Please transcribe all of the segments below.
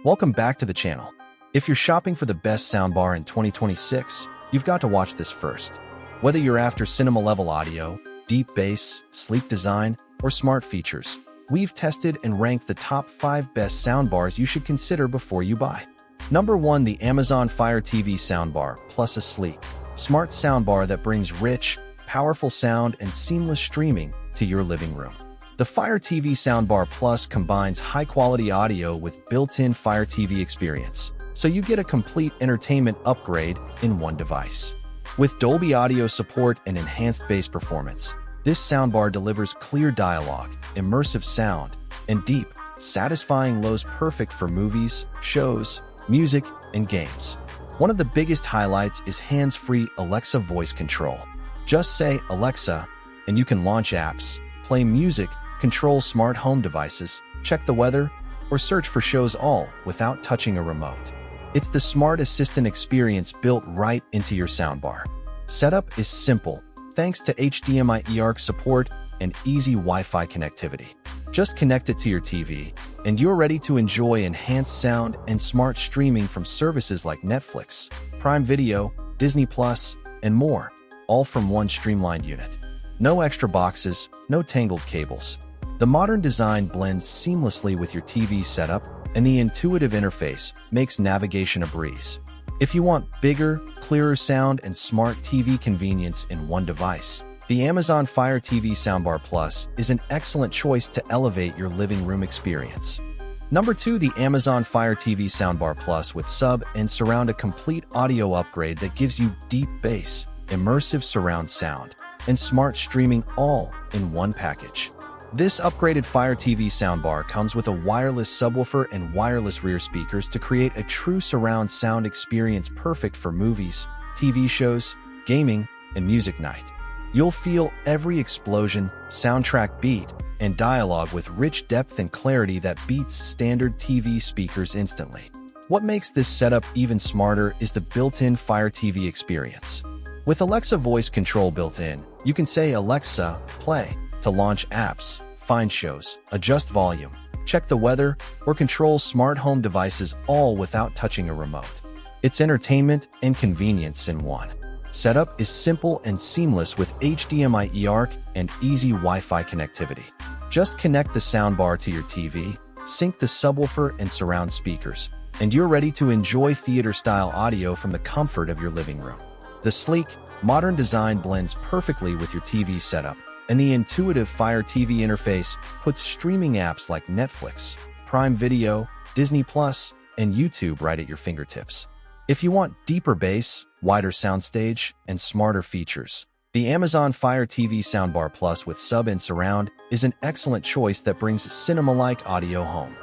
Welcome back to the channel. If you're shopping for the best soundbar in 2026, you've got to watch this first. Whether you're after cinema-level audio, deep bass, sleek design, or smart features, we've tested and ranked the top 5 best soundbars you should consider before you buy. Number 1. The Amazon Fire TV Soundbar Plus, a sleek, smart soundbar that brings rich, powerful sound and seamless streaming to your living room. The Fire TV Soundbar Plus combines high-quality audio with built-in Fire TV experience, so you get a complete entertainment upgrade in one device. With Dolby audio support and enhanced bass performance, this soundbar delivers clear dialogue, immersive sound, and deep, satisfying lows perfect for movies, shows, music, and games. One of the biggest highlights is hands-free Alexa voice control. Just say, "Alexa," and you can launch apps, play music, control smart home devices, check the weather, or search for shows all without touching a remote. It's the smart assistant experience built right into your soundbar. Setup is simple, thanks to HDMI eARC support and easy Wi-Fi connectivity. Just connect it to your TV, and you're ready to enjoy enhanced sound and smart streaming from services like Netflix, Prime Video, Disney+, and more, all from one streamlined unit. No extra boxes, no tangled cables. The modern design blends seamlessly with your TV setup, and the intuitive interface makes navigation a breeze. If you want bigger, clearer sound and smart TV convenience in one device, the Amazon Fire TV Soundbar Plus is an excellent choice to elevate your living room experience. Number 2. The Amazon Fire TV Soundbar Plus with sub and surround, a complete audio upgrade that gives you deep bass, immersive surround sound, and smart streaming all in one package. This upgraded Fire TV soundbar comes with a wireless subwoofer and wireless rear speakers to create a true surround sound experience perfect for movies, TV shows, gaming, and music night. You'll feel every explosion, soundtrack beat, and dialogue with rich depth and clarity that beats standard TV speakers instantly. What makes this setup even smarter is the built-in Fire TV experience. With Alexa voice control built in, you can say, "Alexa, play," to launch apps, find shows, adjust volume, check the weather, or control smart home devices all without touching a remote. It's entertainment and convenience in one. Setup is simple and seamless with HDMI eARC and easy Wi-Fi connectivity. Just connect the soundbar to your TV, sync the subwoofer and surround speakers, and you're ready to enjoy theater-style audio from the comfort of your living room. The sleek, modern design blends perfectly with your TV setup, and the intuitive Fire TV interface puts streaming apps like Netflix, Prime Video, Disney+, and YouTube right at your fingertips. If you want deeper bass, wider soundstage, and smarter features, the Amazon Fire TV Soundbar Plus with sub and surround is an excellent choice that brings cinema-like audio home.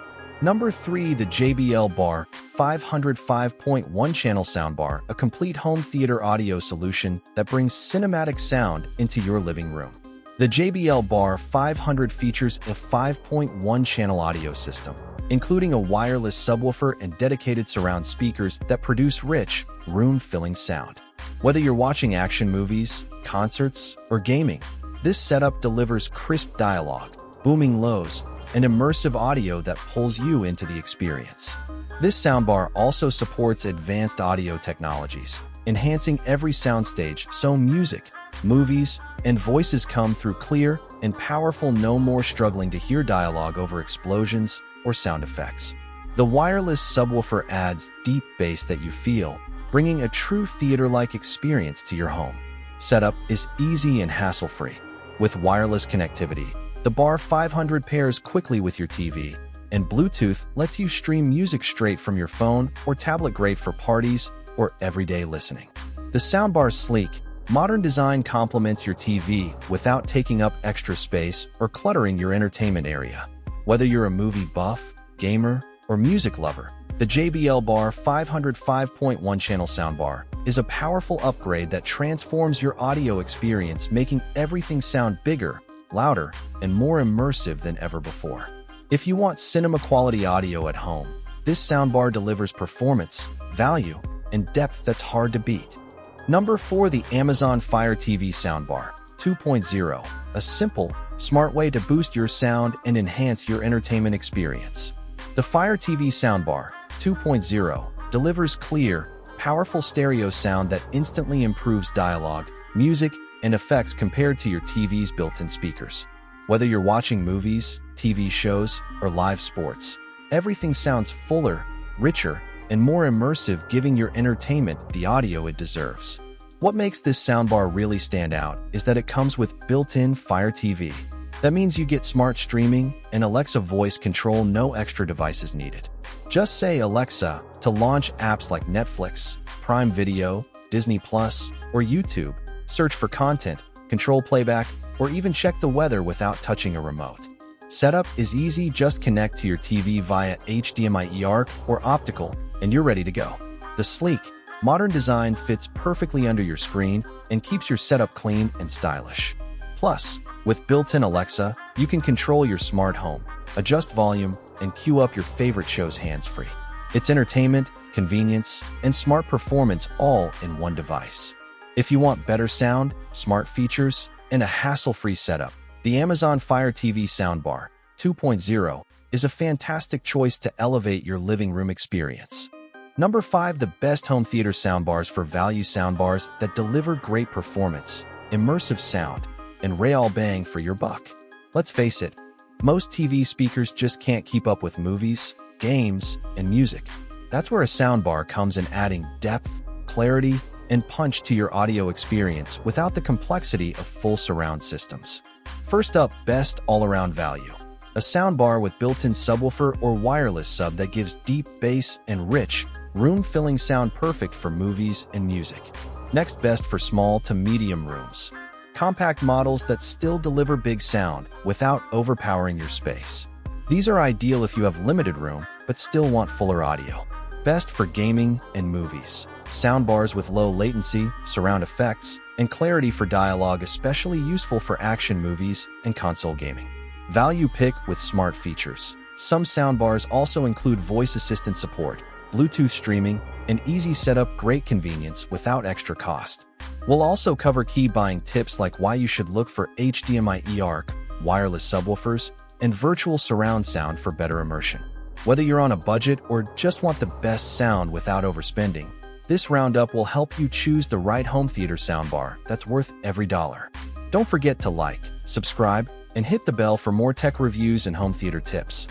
Number 3. The JBL Bar 505.1 Channel Soundbar, a complete home theater audio solution that brings cinematic sound into your living room. The JBL Bar 500 features a 5.1 channel audio system, including a wireless subwoofer and dedicated surround speakers that produce rich, room-filling sound. Whether you're watching action movies, concerts, or gaming, this setup delivers crisp dialogue, booming lows, and immersive audio that pulls you into the experience. This soundbar also supports advanced audio technologies, enhancing every soundstage so music, movies, and voices come through clear and powerful, no more struggling to hear dialogue over explosions or sound effects. The wireless subwoofer adds deep bass that you feel, bringing a true theater-like experience to your home. Setup is easy and hassle-free. With wireless connectivity, the Bar 500 pairs quickly with your TV, and Bluetooth lets you stream music straight from your phone or tablet, great for parties or everyday listening. The soundbar's sleek, modern design complements your TV without taking up extra space or cluttering your entertainment area. Whether you're a movie buff, gamer, or music lover, the JBL Bar 505.1 Channel Soundbar is a powerful upgrade that transforms your audio experience, making everything sound bigger, louder, and more immersive than ever before. If you want cinema-quality audio at home, this soundbar delivers performance, value, and depth that's hard to beat. Number 4. The Amazon Fire TV Soundbar 2.0, a simple, smart way to boost your sound and enhance your entertainment experience. The Fire TV Soundbar 2.0 delivers clear, powerful stereo sound that instantly improves dialogue, music, and effects compared to your TV's built-in speakers. Whether you're watching movies, TV shows, or live sports, everything sounds fuller, richer, and more immersive, giving your entertainment the audio it deserves. What makes this soundbar really stand out is that it comes with built-in Fire TV. That means you get smart streaming and Alexa voice control, no extra devices needed. Just say Alexa to launch apps like Netflix, Prime Video, Disney Plus, or YouTube, search for content, control playback, or even check the weather without touching a remote. Setup is easy, just connect to your TV via HDMI, eARC, or optical, and you're ready to go. The sleek, modern design fits perfectly under your screen and keeps your setup clean and stylish. Plus, with built-in Alexa, you can control your smart home, adjust volume, and queue up your favorite shows hands-free. It's entertainment, convenience, and smart performance all in one device. If you want better sound, smart features, and a hassle-free setup, the Amazon Fire TV Soundbar 2.0 is a fantastic choice to elevate your living room experience. Number 5. The best home theater soundbars for value. Soundbars that deliver great performance, immersive sound, and real bang for your buck. Let's face it, most TV speakers just can't keep up with movies, games, and music. That's where a soundbar comes in, adding depth, clarity, and punch to your audio experience without the complexity of full surround systems. First up, best all-around value. A soundbar with built-in subwoofer or wireless sub that gives deep bass and rich, room-filling sound, perfect for movies and music. Next, best for small to medium rooms. Compact models that still deliver big sound without overpowering your space. These are ideal if you have limited room but still want fuller audio. Best for gaming and movies. Soundbars with low latency, surround effects, and clarity for dialogue, especially useful for action movies and console gaming. Value pick with smart features. Some soundbars also include voice assistant support, Bluetooth streaming, and easy setup, great convenience without extra cost. We'll also cover key buying tips like why you should look for HDMI, eARC, wireless subwoofers, and virtual surround sound for better immersion. Whether you're on a budget or just want the best sound without overspending, this roundup will help you choose the right home theater soundbar that's worth every dollar. Don't forget to like, subscribe, and hit the bell for more tech reviews and home theater tips.